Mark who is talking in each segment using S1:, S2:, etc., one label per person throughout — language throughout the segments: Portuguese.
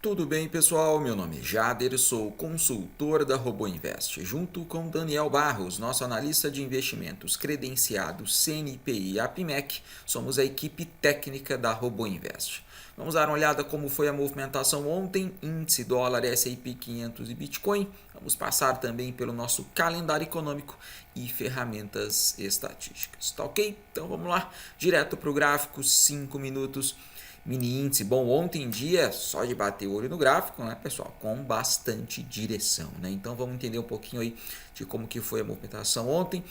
S1: Tudo bem, pessoal? Meu nome é Jader, sou consultor da RoboInvest, junto com Daniel Barros, nosso analista de investimentos credenciado CNPI e APMEC, somos a equipe técnica da RoboInvest. Vamos dar uma olhada como foi a movimentação ontem, índice dólar, S&P 500 e Bitcoin. Vamos passar também pelo nosso calendário econômico e ferramentas estatísticas. Tá ok? Então vamos lá, direto para o gráfico, 5 minutos. Mini índice, bom, ontem em dia, só de bater o olho no gráfico, né, pessoal, com bastante direção, né? Então vamos entender um pouquinho aí de como que foi a movimentação ontem.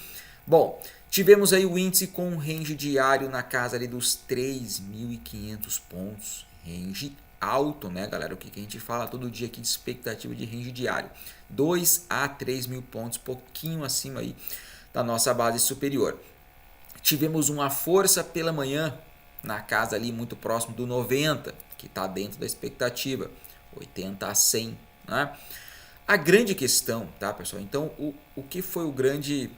S1: Bom, tivemos aí o índice com um range diário na casa ali dos 3.500 pontos, range alto, né, galera? O que a gente fala todo dia aqui de expectativa de range diário, 2 a 3 mil pontos, pouquinho acima aí da nossa base superior. Tivemos uma força pela manhã na casa ali muito próximo do 90, que está dentro da expectativa, 80 a 100, né? A grande questão, tá, pessoal? Então, o que foi a grande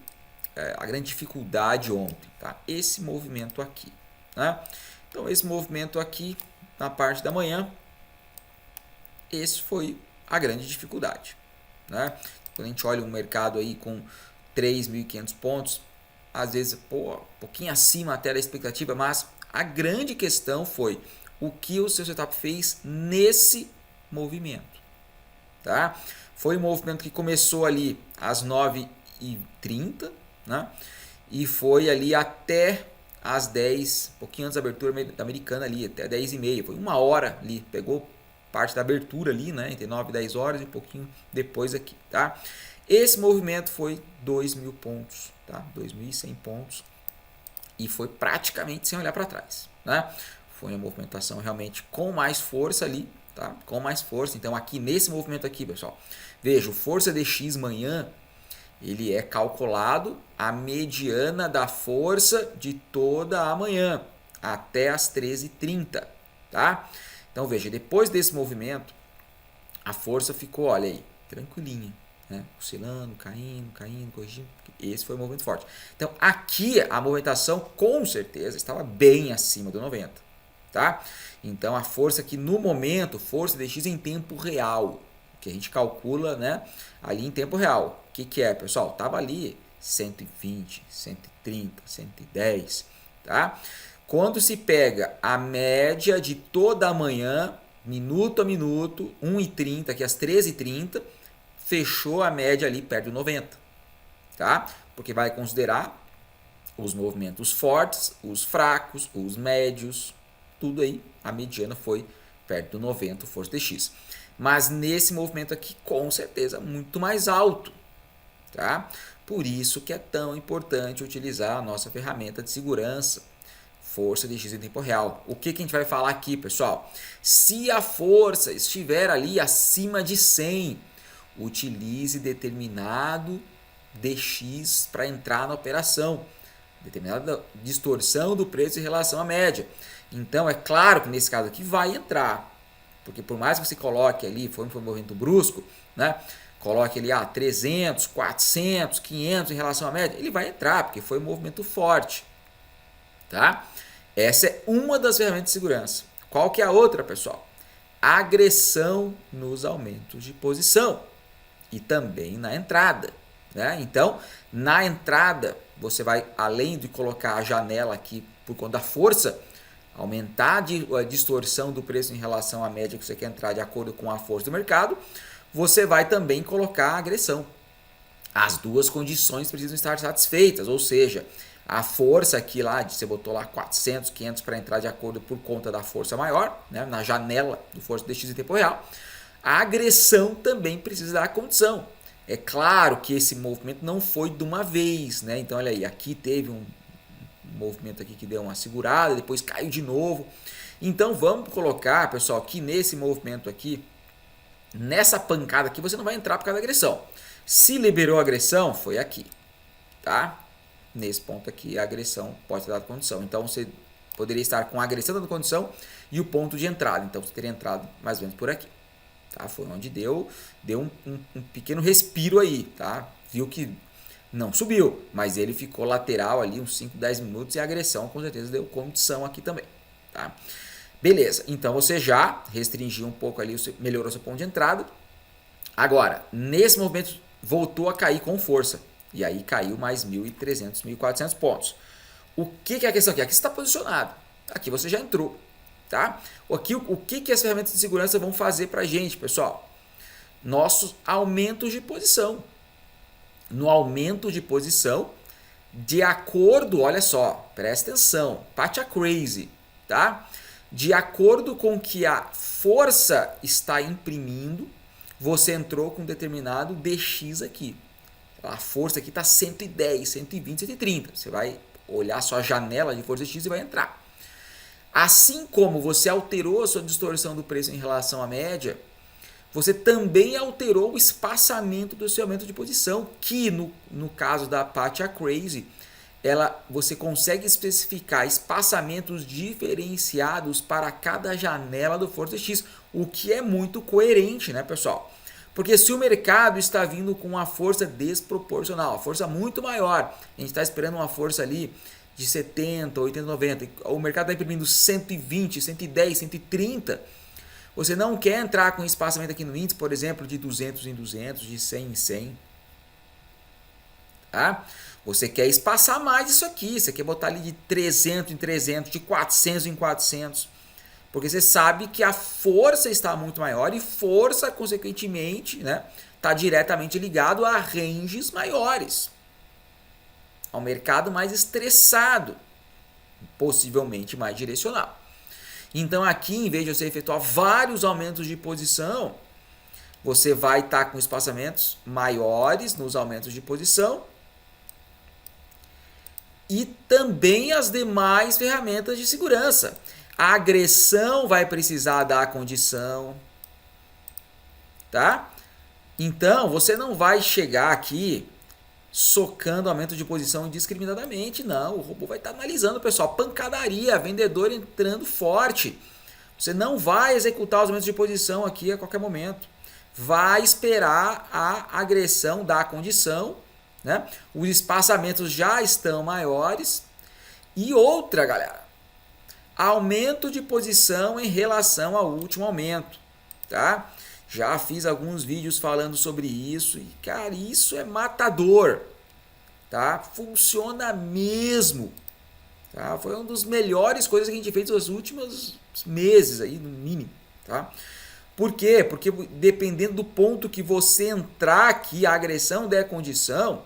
S1: dificuldade ontem, tá? Esse movimento aqui, né? Então, esse movimento aqui na parte da manhã, esse foi a grande dificuldade, né? Quando a gente olha um mercado aí com 3.500 pontos, às vezes, um pouquinho acima até da expectativa, mas a grande questão foi o que o seu setup fez nesse movimento, tá? Foi um movimento que começou ali às 9h30, né? E foi ali até às 10, pouquinho antes da abertura da americana ali, até 10h30, foi uma hora ali, pegou parte da abertura ali, né? Entre 9 e 10 horas e um pouquinho depois aqui, tá? Esse movimento foi 2.000 pontos, tá? 2.100 pontos. E foi praticamente sem olhar para trás, né? Foi uma movimentação realmente com mais força ali, tá? Com mais força. Então aqui nesse movimento aqui, pessoal, veja, o força DX manhã, ele é calculado a mediana da força de toda a manhã até as 13h30, tá? Então veja, depois desse movimento, a força ficou, olha aí, tranquilinha, né? Oscilando, caindo, corrigindo. Esse foi o movimento forte. Então, aqui a movimentação com certeza estava bem acima do 90, tá? Então, a força aqui no momento, força DX em tempo real, que a gente calcula, né, ali em tempo real. O que é, pessoal? Tava ali 120, 130, 110, tá? Quando se pega a média de toda a manhã, minuto a minuto, 1h30, aqui às 13h30, fechou a média ali perto do 90, tá? Porque vai considerar os movimentos fortes, os fracos, os médios, tudo aí, a mediana foi perto do 90, força DX. Mas nesse movimento aqui, com certeza, muito mais alto, tá? Por isso que é tão importante utilizar a nossa ferramenta de segurança, força DX em tempo real. O que a gente vai falar aqui, pessoal? Se a força estiver ali acima de 100, utilize determinado DX para entrar na operação, determinada distorção do preço em relação à média. Então, é claro que nesse caso aqui vai entrar, porque por mais que você coloque ali, foi um movimento brusco, né? Coloque ali 300, 400, 500 em relação à média, ele vai entrar, porque foi um movimento forte, tá? Essa é uma das ferramentas de segurança. Qual que é a outra, pessoal? Agressão nos aumentos de posição e também na entrada, né? Então, na entrada, você vai, além de colocar a janela aqui por conta da força, aumentar a distorção do preço em relação à média que você quer entrar de acordo com a força do mercado, você vai também colocar a agressão. As duas condições precisam estar satisfeitas, ou seja, a força aqui lá, você botou lá 400, 500 para entrar de acordo por conta da força maior, né, na janela do força DX em tempo real, a agressão também precisa dar condição. É claro que esse movimento não foi de uma vez, né? Então olha aí, aqui teve um movimento aqui que deu uma segurada, depois caiu de novo. Então vamos colocar, pessoal, que nesse movimento aqui, nessa pancada aqui, você não vai entrar por causa da agressão. Se liberou a agressão, foi aqui, tá? Nesse ponto aqui, a agressão pode ter dado condição. Então você poderia estar com a agressão dando condição e o ponto de entrada. Então você teria entrado mais ou menos por aqui. Tá? Foi onde deu um pequeno respiro aí, tá? Viu que não subiu, mas ele ficou lateral ali uns 5, 10 minutos e a agressão com certeza deu condição aqui também, tá? Beleza, então você já restringiu um pouco ali, melhorou seu ponto de entrada. Agora, nesse movimento voltou a cair com força. E aí caiu mais 1.300, 1.400 pontos. O que é a questão aqui? Aqui você está posicionado. Aqui você já entrou. Tá? Aqui, o que as ferramentas de segurança vão fazer para a gente, pessoal? Nossos aumentos de posição. No aumento de posição, de acordo, olha só, presta atenção, Patia Crazy, tá? De acordo com que a força está imprimindo, você entrou com um determinado DX aqui. A força aqui está 110, 120, 130. Você vai olhar sua janela de força X e vai entrar. Assim como você alterou a sua distorção do preço em relação à média, você também alterou o espaçamento do seu aumento de posição, que no caso da Patia Crazy, você consegue especificar espaçamentos diferenciados para cada janela do Força X, o que é muito coerente, né, pessoal? Porque se o mercado está vindo com uma força desproporcional, uma força muito maior, a gente está esperando uma força ali de 70, 80, 90, o mercado está imprimindo 120, 110, 130, você não quer entrar com espaçamento aqui no índice, por exemplo, de 200 em 200, de 100 em 100. Tá? Você quer espaçar mais isso aqui, você quer botar ali de 300 em 300, de 400 em 400. Porque você sabe que a força está muito maior e força, consequentemente, né, está diretamente ligado a ranges maiores. Ao mercado mais estressado, possivelmente mais direcional. Então aqui, em vez de você efetuar vários aumentos de posição, você vai estar com espaçamentos maiores nos aumentos de posição e também as demais ferramentas de segurança. A agressão vai precisar dar condição, tá? Então você não vai chegar aqui socando aumento de posição indiscriminadamente, não. O robô vai estar analisando, pessoal, pancadaria, vendedor entrando forte. Você não vai executar os aumentos de posição aqui a qualquer momento. Vai esperar a agressão dar condição, né? Os espaçamentos já estão maiores. E outra, galera, aumento de posição em relação ao último aumento, tá? Já fiz alguns vídeos falando sobre isso e, cara, isso é matador, tá? Funciona mesmo, tá? Foi uma das melhores coisas que a gente fez nos últimos meses aí, no mínimo, tá? Por quê? Porque dependendo do ponto que você entrar aqui, a agressão der condição,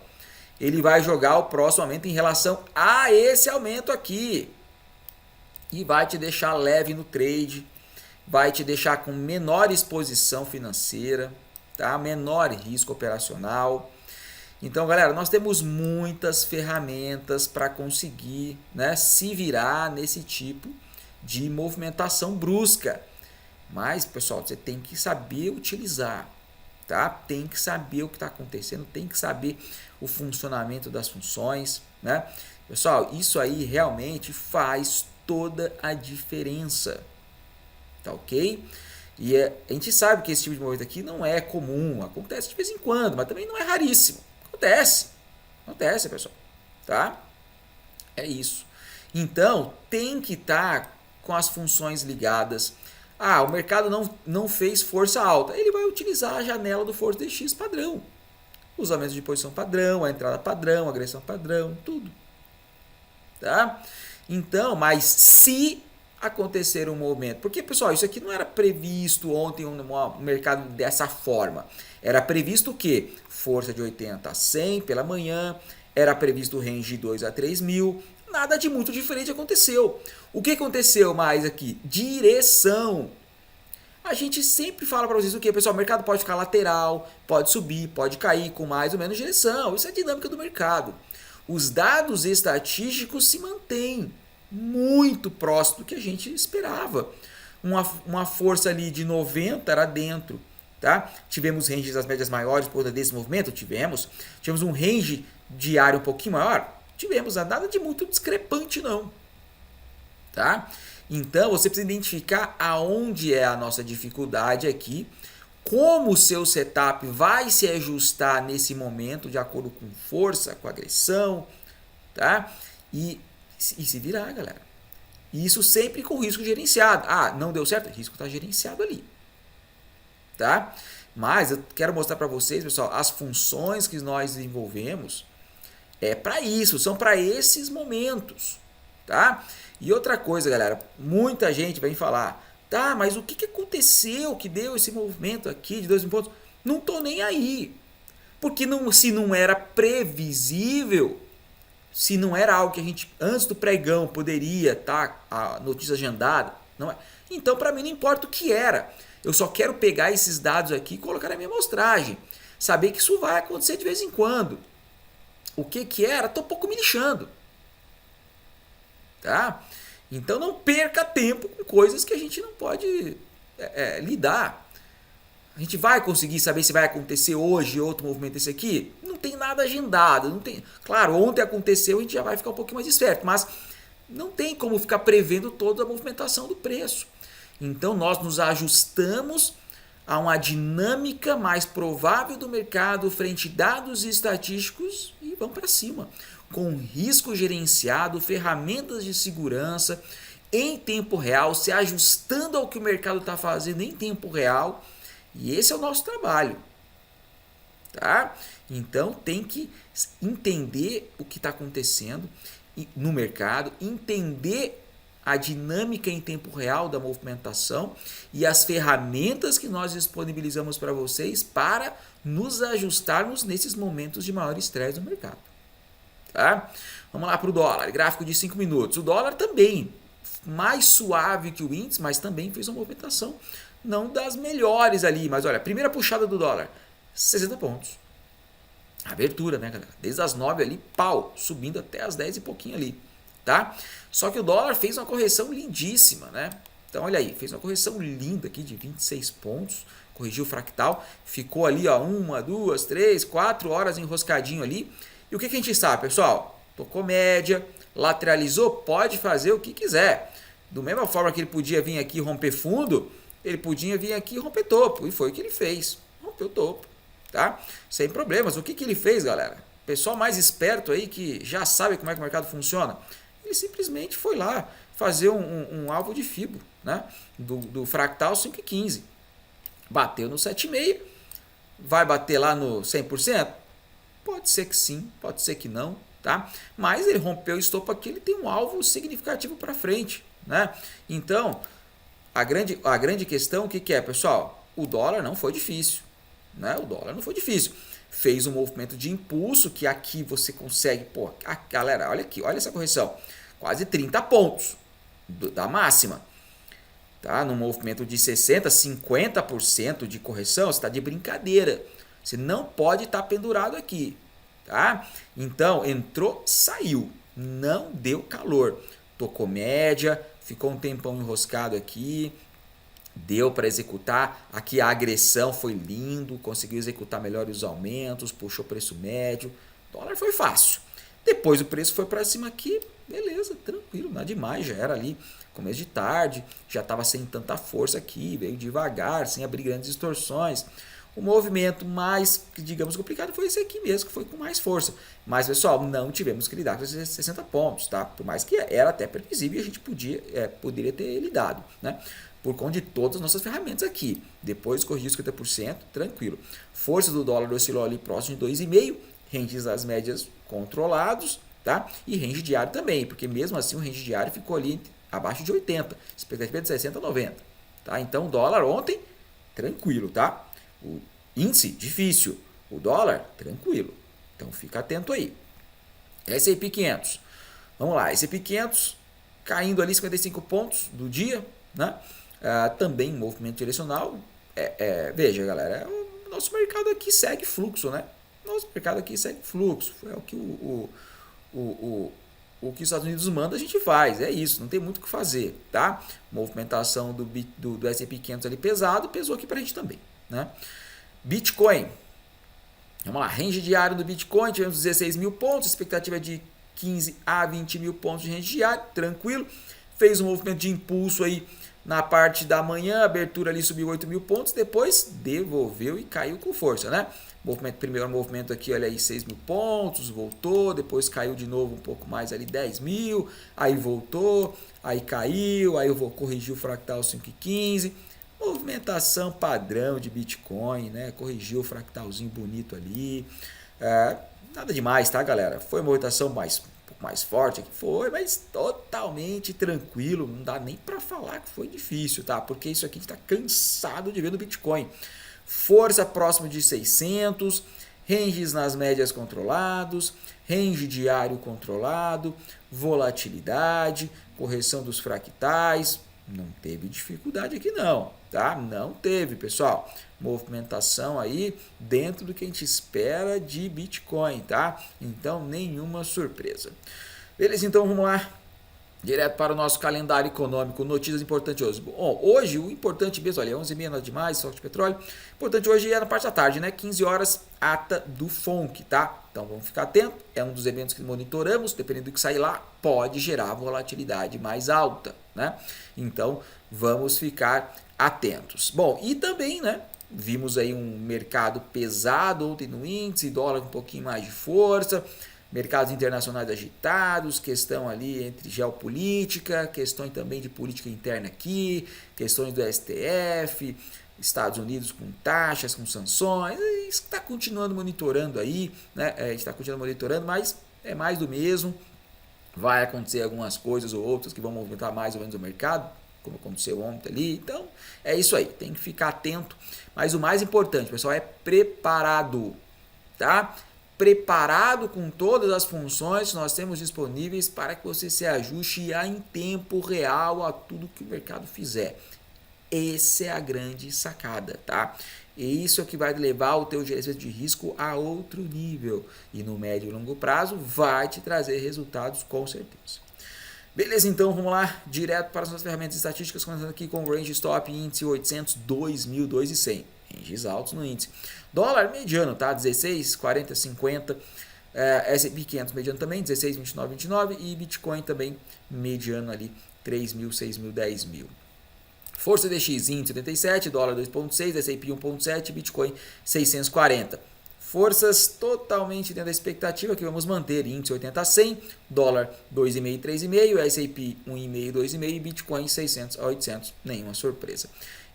S1: ele vai jogar o próximo aumento em relação a esse aumento aqui e vai te deixar leve no trade, vai te deixar com menor exposição financeira, tá? Menor risco operacional. Então, galera, nós temos muitas ferramentas para conseguir, né, se virar nesse tipo de movimentação brusca. Mas, pessoal, você tem que saber utilizar, tá? Tem que saber o que está acontecendo, tem que saber o funcionamento das funções, né? Pessoal, isso aí realmente faz toda a diferença. Tá ok? E a gente sabe que esse tipo de movimento aqui não é comum, acontece de vez em quando, mas também não é raríssimo. Acontece, pessoal. Tá? É isso. Então, tem que estar com as funções ligadas. Ah, o mercado não fez força alta. Ele vai utilizar a janela do Força DX padrão. Os aumentos de posição padrão, a entrada padrão, a agressão padrão, tudo. Tá? Então, mas se acontecer um movimento, porque, pessoal, isso aqui não era previsto ontem um mercado dessa forma. Era previsto o quê? Força de 80 a 100 pela manhã, era previsto o range de 2 a 3 mil, nada de muito diferente aconteceu. O que aconteceu mais aqui? Direção. A gente sempre fala para vocês o que, pessoal? O mercado pode ficar lateral, pode subir, pode cair com mais ou menos direção. Isso é a dinâmica do mercado. Os dados estatísticos se mantêm muito próximo do que a gente esperava. Uma força ali de 90 era dentro. Tá? Tivemos ranges das médias maiores por conta desse movimento? Tivemos um range diário um pouquinho maior? Tivemos, nada de muito discrepante não. Tá? Então você precisa identificar aonde é a nossa dificuldade aqui, como o seu setup vai se ajustar nesse momento de acordo com força, com agressão, tá? E se virar, galera. Isso sempre com risco gerenciado. Ah, não deu certo? O risco está gerenciado ali. Tá? Mas eu quero mostrar para vocês, pessoal, as funções que nós desenvolvemos para isso, são para esses momentos. Tá? E outra coisa, galera, muita gente vai falar, tá, mas o que aconteceu que deu esse movimento aqui de 2 pontos? Não tô nem aí. Porque se não era previsível, se não era algo que a gente, antes do pregão, poderia estar a notícia agendada, não é? Então, para mim, não importa o que era. Eu só quero pegar esses dados aqui e colocar na minha amostragem. Saber que isso vai acontecer de vez em quando. O que era, estou um pouco me lixando. Tá? Então, não perca tempo com coisas que a gente não pode lidar. A gente vai conseguir saber se vai acontecer hoje outro movimento desse aqui? Não tem nada agendado. Não tem. Claro, ontem aconteceu, a gente já vai ficar um pouquinho mais esperto, mas não tem como ficar prevendo toda a movimentação do preço. Então nós nos ajustamos a uma dinâmica mais provável do mercado frente a dados estatísticos e vamos para cima. Com risco gerenciado, ferramentas de segurança em tempo real, se ajustando ao que o mercado está fazendo em tempo real. E esse é o nosso trabalho, tá? Então tem que entender o que está acontecendo no mercado, entender a dinâmica em tempo real da movimentação e as ferramentas que nós disponibilizamos para vocês para nos ajustarmos nesses momentos de maior estresse do mercado, tá? Vamos lá para o dólar, gráfico de 5 minutos. O dólar também mais suave que o índice, mas também fez uma movimentação não das melhores ali, mas olha, primeira puxada do dólar, 60 pontos. Abertura, né, galera? Desde as 9 ali, pau, subindo até as 10 e pouquinho ali, tá? Só que o dólar fez uma correção lindíssima, né? Então, olha aí, fez uma correção linda aqui de 26 pontos, corrigiu o fractal, ficou ali, ó, 1, 2, 3, 4 horas enroscadinho ali. E o que a gente sabe, pessoal? Tocou média, lateralizou, pode fazer o que quiser. Do mesma forma que ele podia vir aqui romper fundo, ele podia vir aqui e romper topo. E foi o que ele fez. Rompeu o topo. Tá? Sem problemas. O que ele fez, galera? Pessoal mais esperto aí que já sabe como é que o mercado funciona. Ele simplesmente foi lá fazer um alvo de FIBO, né? do fractal 5,15. Bateu no 7,5. Vai bater lá no 100%? Pode ser que sim, pode ser que não. Tá? Mas ele rompeu o estopo aqui, ele tem um alvo significativo para frente. Né? Então, a grande questão, o que é, pessoal? O dólar não foi difícil. Né? O dólar não foi difícil. Fez um movimento de impulso que aqui você consegue... Pô, galera, olha aqui, olha essa correção. Quase 30 pontos da máxima. Tá? No movimento de 60%, 50% de correção, você está de brincadeira. Você não pode estar pendurado aqui. Tá? Então, entrou, saiu. Não deu calor. Tocou média, ficou um tempão enroscado aqui, deu para executar, aqui a agressão foi lindo, conseguiu executar melhor os aumentos, puxou preço médio, o dólar foi fácil. Depois o preço foi para cima aqui, beleza, tranquilo, nada demais, já era ali começo de tarde, já estava sem tanta força aqui, veio devagar, sem abrir grandes distorções. O movimento mais, digamos, complicado foi esse aqui mesmo, que foi com mais força. Mas, pessoal, não tivemos que lidar com esses 60 pontos, tá? Por mais que era até previsível e a gente poderia ter lidado, né? Por conta de todas as nossas ferramentas aqui. Depois corrigiu 50%, tranquilo. Força do dólar oscilou ali próximo de 2,5, ranges das médias controlados, tá? E range diário também, porque mesmo assim o range diário ficou ali abaixo de 80, expectativa de 60 a 90, tá? Então, o dólar ontem, tranquilo, tá? O índice, difícil. O dólar, tranquilo. Então, fica atento aí. S&P 500. Vamos lá, S&P 500 caindo ali 55 pontos do dia, né? Também movimento direcional. Veja, galera, o nosso mercado aqui segue fluxo, né? Nosso mercado aqui segue fluxo. É o que o que os Estados Unidos manda, a gente faz. É isso, não tem muito o que fazer, tá? Movimentação do S&P 500 ali pesado, pesou aqui pra gente também, né? Bitcoin. Vamos lá, range diário do Bitcoin, tivemos 16 mil pontos, expectativa de 15 a 20 mil pontos de range diário, tranquilo. Fez um movimento de impulso aí na parte da manhã, abertura ali subiu 8 mil pontos, depois devolveu e caiu com força, né? Primeiro movimento aqui, olha aí, 6 mil pontos, voltou, depois caiu de novo um pouco mais ali, 10 mil, aí voltou, aí caiu, aí eu vou corrigir o fractal 5,15. Movimentação padrão de Bitcoin, né? Corrigiu o fractalzinho bonito ali. Nada demais, tá, galera? Foi uma movimentação um pouco mais forte aqui, foi, mas totalmente tranquilo. Não dá nem para falar que foi difícil, tá? Porque isso aqui está cansado de ver no Bitcoin. Força próximo de 600, ranges nas médias controlados, range diário controlado, volatilidade, correção dos fractais. Não teve dificuldade aqui não, tá? Não teve, pessoal. Movimentação aí dentro do que a gente espera de Bitcoin, tá? Então, nenhuma surpresa. Beleza, então vamos lá. Direto para o nosso calendário econômico, notícias importantes hoje. Bom, hoje o importante mesmo, olha, 11h30 nada demais, estoque de petróleo. Importante hoje é na parte da tarde, né? 15 horas, ata do FONC, tá? Então vamos ficar atento, é um dos eventos que monitoramos, dependendo do que sair lá, pode gerar volatilidade mais alta, né? Então vamos ficar atentos. Bom, e também, né? Vimos aí um mercado pesado ontem no índice, dólar com um pouquinho mais de força. Mercados internacionais agitados, questão ali entre geopolítica, questões também de política interna aqui, questões do STF, Estados Unidos com taxas, com sanções, isso está continuando monitorando aí, né? A gente está continuando monitorando, mas é mais do mesmo. Vai acontecer algumas coisas ou outras que vão movimentar mais ou menos o mercado, como aconteceu ontem ali. Então, é isso aí, tem que ficar atento. Mas o mais importante, pessoal, é preparado, tá? Preparado com todas as funções que nós temos disponíveis para que você se ajuste em tempo real a tudo que o mercado fizer. Essa é a grande sacada, tá? E isso é que vai levar o teu gerenciamento de risco a outro nível. E no médio e longo prazo vai te trazer resultados com certeza. Beleza, então vamos lá, direto para as nossas ferramentas estatísticas, começando aqui com o Range Stop, índice 800, 2.200. Ranges altos no índice. Dólar mediano, tá? 16, 40, 50. S&P 500 mediano também, 16, 29, 29. E Bitcoin também mediano ali, 3 mil, 6 mil, 10 mil. Força DX, índice 87, dólar 2,6, S&P 1,7, Bitcoin 640. Forças totalmente dentro da expectativa que vamos manter, índice 80 a 100, dólar 2,5, 3,5, S&P 1,5, 2,5 e Bitcoin 600 a 800, nenhuma surpresa.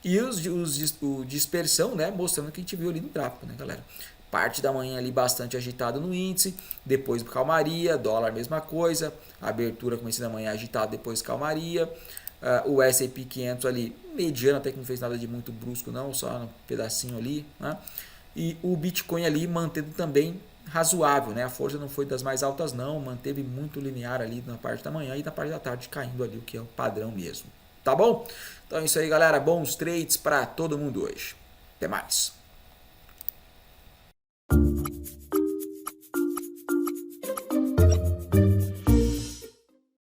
S1: E o dispersão, né, mostrando o que a gente viu ali no gráfico, né, galera? Parte da manhã ali bastante agitado no índice, depois calmaria, dólar mesma coisa, abertura começando da manhã agitado, depois calmaria. O S&P 500 ali, mediano, até que não fez nada de muito brusco não, só um pedacinho ali, né? E o Bitcoin ali mantendo também razoável, né? A força não foi das mais altas não, manteve muito linear ali na parte da manhã e na parte da tarde caindo ali, o que é o padrão mesmo. Tá bom? Então é isso aí, galera. Bons trades para todo mundo hoje. Até mais.